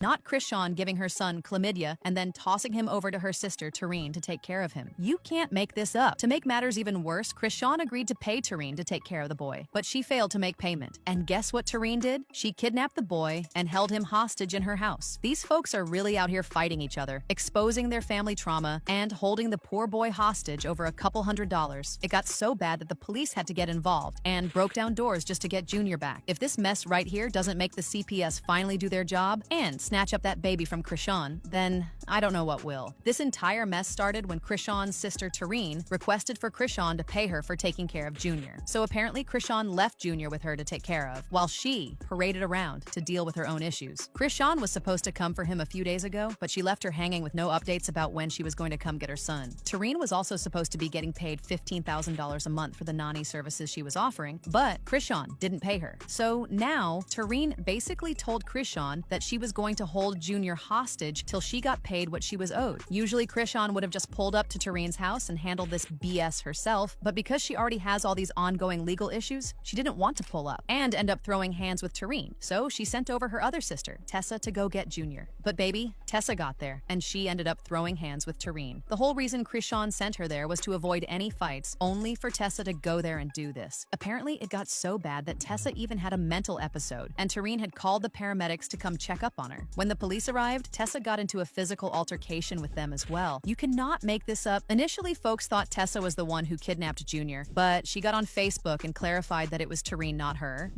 Not Chrisean giving her son chlamydia and then tossing him over to her sister Tareen to take care of him. You can't make this up. To make matters even worse, Chrisean agreed to pay Tareen to take care of the boy, but she failed to make payment. And guess what Tareen did? She kidnapped the boy and held him hostage in her house. These folks are really out here fighting each other, exposing their family trauma, and holding the poor boy hostage over a couple $100s. It got so bad that the police had to get involved and broke down doors just to get Junior back. If this mess right here doesn't make the CPS finally do their job and snatch up that baby from Chrisean, then I don't know what will. This entire mess started when Chrisean's sister Tareen requested for Chrisean to pay her for taking care of Junior. So apparently Chrisean left Junior with her to take care of, while she paraded around to deal with her own issues. Chrisean was supposed to come for him a few days ago, but she left her hanging with no updates about when she was going to come get her son. Tareen was also supposed to be getting paid $15,000 a month for the nanny services she was offering, but Chrisean didn't pay her. So now Tareen basically told Chrisean that she was going to hold Junior hostage till she got paid what she was owed. Usually Chrisean would have just pulled up to Tareen's house and handled this BS herself, but because she already has all these ongoing legal issues, she didn't want to pull up and end up throwing hands with Tareen. So she sent over her other sister, Tessa, to go get Junior. But baby, Tessa got there, and she ended up throwing hands with Tareen. The whole reason Chrisean sent her there was to avoid any fights, only for Tessa to go there and do this. Apparently, it got so bad that Tessa even had a mental episode, and Tareen had called the paramedics to come check up on her. When the police arrived, Tessa got into a physical altercation with them as well. You cannot make this up. Initially, folks thought Tessa was the one who kidnapped Junior, but she got on Facebook and clarified that it was Tareen, not her.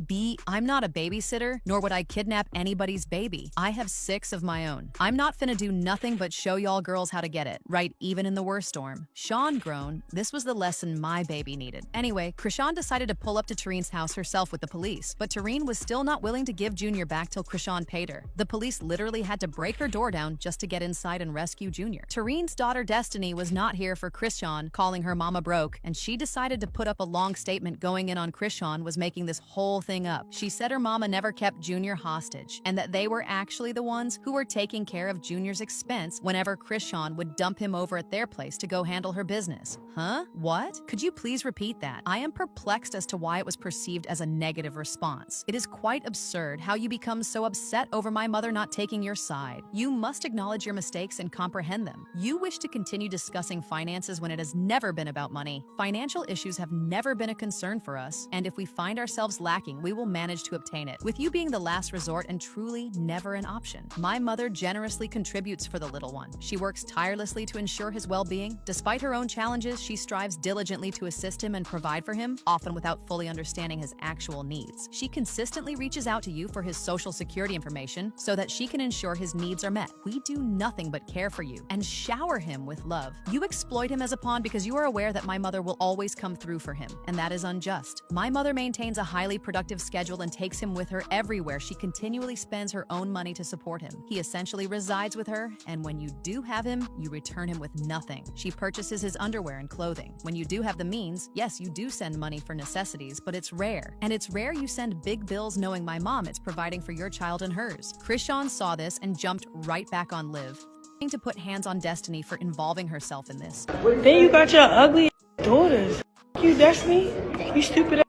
I'm not a babysitter, nor would I kidnap anybody's baby. I have 6 of my own. I'm not finna do nothing but show y'all girls how to get it, right, even in the worst storm. Sean groaned, this was the lesson my baby needed. Anyway, Chrisean decided to pull up to Tareen's house herself with the police, but Tareen was still not willing to give Junior back till Chrisean paid her. The police literally had to break her door down just to get inside and rescue Junior. Tareen's daughter Destiny was not here for Chrisean calling her mama broke, and she decided to put up a long statement going in on Chrisean was making this whole thing up. She said her mama never kept Junior hostage, and that they were actually the ones who were taking care of Junior's expense whenever Chrisean would dump him over at their place to go handle her business. Huh? What? Could you please repeat that? I am perplexed as to why it was perceived as a negative response. It is quite absurd how you become so upset over my mother not taking your side. You must acknowledge your mistakes and comprehend them. You wish to continue discussing finances when it has never been about money. Financial issues have never been a concern for us, and if we find ourselves lacking, we will manage to obtain it, with you being the last resort and truly never an option. My mother generously contributes for the little one. She works tirelessly to ensure his well-being. Despite her own challenges, she strives diligently to assist him and provide for him, often without fully understanding his actual needs. She consistently reaches out to you for his social security information so that she can ensure his needs are met. We do nothing but care for you and shower him with love. You exploit him as a pawn because you are aware that my mother will always come through for him, and that is unjust. My mother maintains a highly productive schedule and takes him with her everywhere. She continually spends her own money to support him. He essentially resides with her, and when you do have him, you return him with nothing. She purchases his underwear and clothing. When you do have the means, yes, you do send money for necessities, but it's rare. And it's rare you send big bills knowing my mom is providing for your child and hers. Chrisean saw this and jumped right back on Liv, to put hands on Destiny for involving herself in this. Then you got your ugly daughters. You, Destiny. You stupid ass.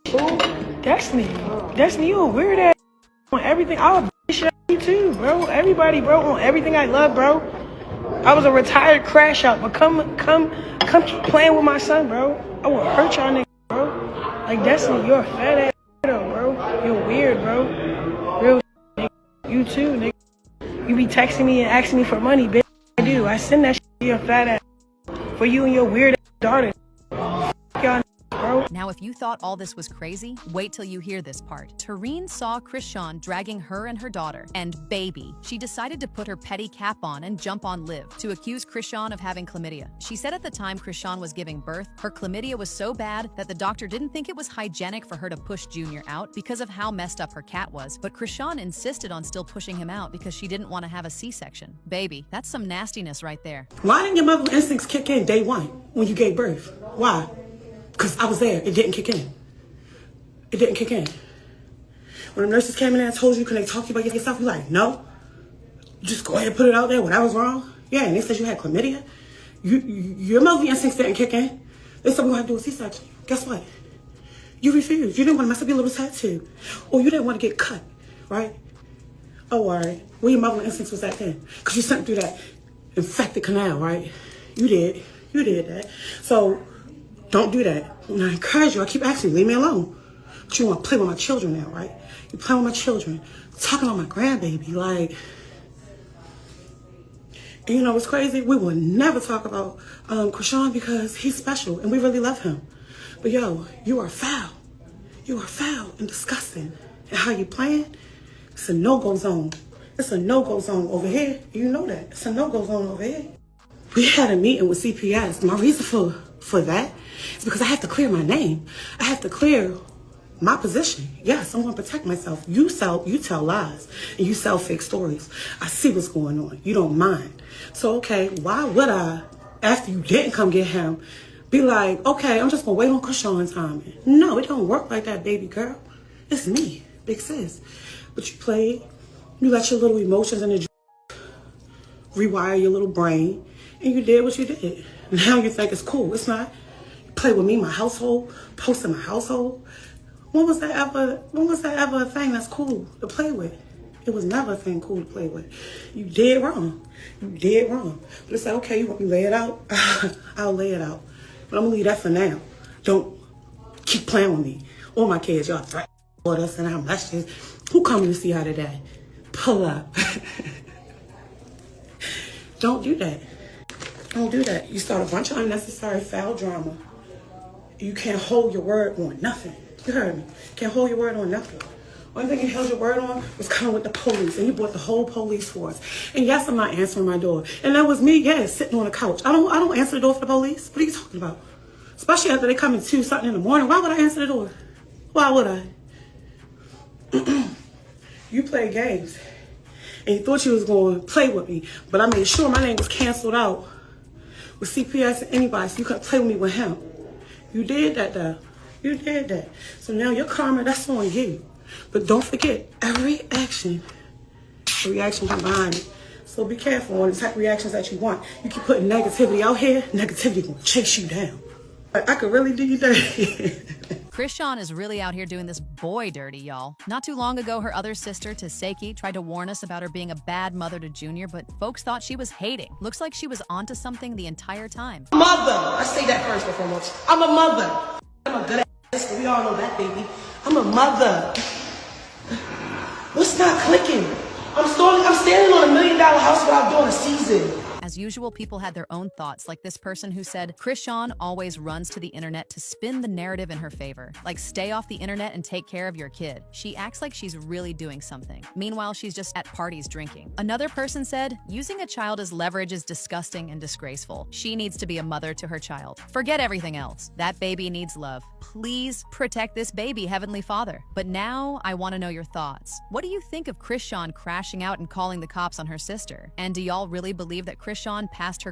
Fool. Destiny. Destiny, you a weird ass on everything. I'll shit you too, bro. Everybody, bro, on everything I love, bro. I was a retired crash out, but come keep playing with my son, bro. I will hurt y'all niggas, bro. Like, Destiny, you're a fat ass bro. You're weird, bro. Real nigga. You too, nigga. You be texting me and asking me for money, bitch. I do. I send that shit to your fat ass for you and your weird ass daughter. Y'all, bro. Now, if you thought all this was crazy, wait till you hear this part. Tareen saw Chrisean dragging her and her daughter, and baby, she decided to put her petty cap on and jump on Liv to accuse Chrisean of having chlamydia. She said at the time Chrisean was giving birth, her chlamydia was so bad that the doctor didn't think it was hygienic for her to push Junior out because of how messed up her cat was, but Chrisean insisted on still pushing him out because she didn't want to have a C-section. Baby, that's some nastiness right there. Why didn't your mother's instincts kick in day one when you gave birth? Why? Because I was there. It didn't kick in. It didn't kick in. When the nurses came in there and told you, can they talk to you about yourself? You're like, no. Just go ahead and put it out there when I was wrong. Yeah, and they said you had chlamydia. Your mother's instincts didn't kick in. They said we gonna have to do a C-section. Guess what? You refused. You didn't want to mess up your little tattoo. Or you didn't want to get cut, right? Oh, all right. Where your motherly instincts was at then? Because you sent through that infected canal, right? You did. You did that. So don't do that. And I encourage you. I keep asking you, leave me alone. But you want to play with my children now, right? You play with my children. Talking on my grandbaby, like... And you know what's crazy? We will never talk about Chrisean because he's special and we really love him. But yo, you are foul. You are foul and disgusting. And how you playing? It's a no-go zone. It's a no-go zone over here. You know that. It's a no-go zone over here. We had a meeting with CPS. My reason for that is because I have to clear my name. I have to clear my position. Yes, I'm going to protect myself. You tell lies and you sell fake stories. I see what's going on. You don't mind. So, okay, why would I, after you didn't come get him, be like, okay, I'm just going to wait on Chrisean's timing? No, it don't work like that, baby girl. It's me, big sis. But you played. You let your little emotions in the rewire your little brain, and you did what you did. Now you think it's cool. It's not. You play with me, my household, post in my household. When was that ever a thing that's cool to play with? It was never a thing cool to play with. You did wrong. You did wrong. But it's like, okay, you want me to lay it out? I'll lay it out. But I'm gonna leave that for now. Don't keep playing with me. All my kids, y'all threaten us and our messages. Who coming to see her today? Pull up. Don't do that. Don't do that. You start a bunch of unnecessary foul drama. You can't hold your word on nothing. You heard me. Can't hold your word on nothing. One thing you held your word on was coming with the police, and you brought the whole police force. And yes, I'm not answering my door. And that was me, yes, sitting on the couch. I don't answer the door for the police. What are you talking about? Especially after they come at 2 something in the morning. Why would I answer the door? Why would I? You play games, and you thought you was going to play with me, but I made sure my name was canceled out with CPS and anybody, so you couldn't play with me with him. You did that, though. You did that. So now your karma, that's on you. But don't forget, every reaction comes behind it. So be careful on the type of reactions that you want. You keep putting negativity out here, negativity will chase you down. I could really do you dirty. Chrisean is really out here doing this boy dirty, y'all. Not too long ago, her other sister, Taseki, tried to warn us about her being a bad mother to Junior, but folks thought she was hating. Looks like she was onto something the entire time. Mother! I say that first and foremost. I'm a mother. I'm a good ass sister. We all know that, baby. I'm a mother. What's not clicking? I'm standing on $1 million house without doing a season. As usual, people had their own thoughts, like this person who said, Chrisean always runs to the internet to spin the narrative in her favor. Like, stay off the internet and take care of your kid. She acts like she's really doing something. Meanwhile, she's just at parties drinking. Another person said, using a child as leverage is disgusting and disgraceful. She needs to be a mother to her child. Forget everything else. That baby needs love. Please protect this baby, Heavenly Father. But now, I want to know your thoughts. What do you think of Chrisean crashing out and calling the cops on her sister? And do y'all really believe that Chrisean passed her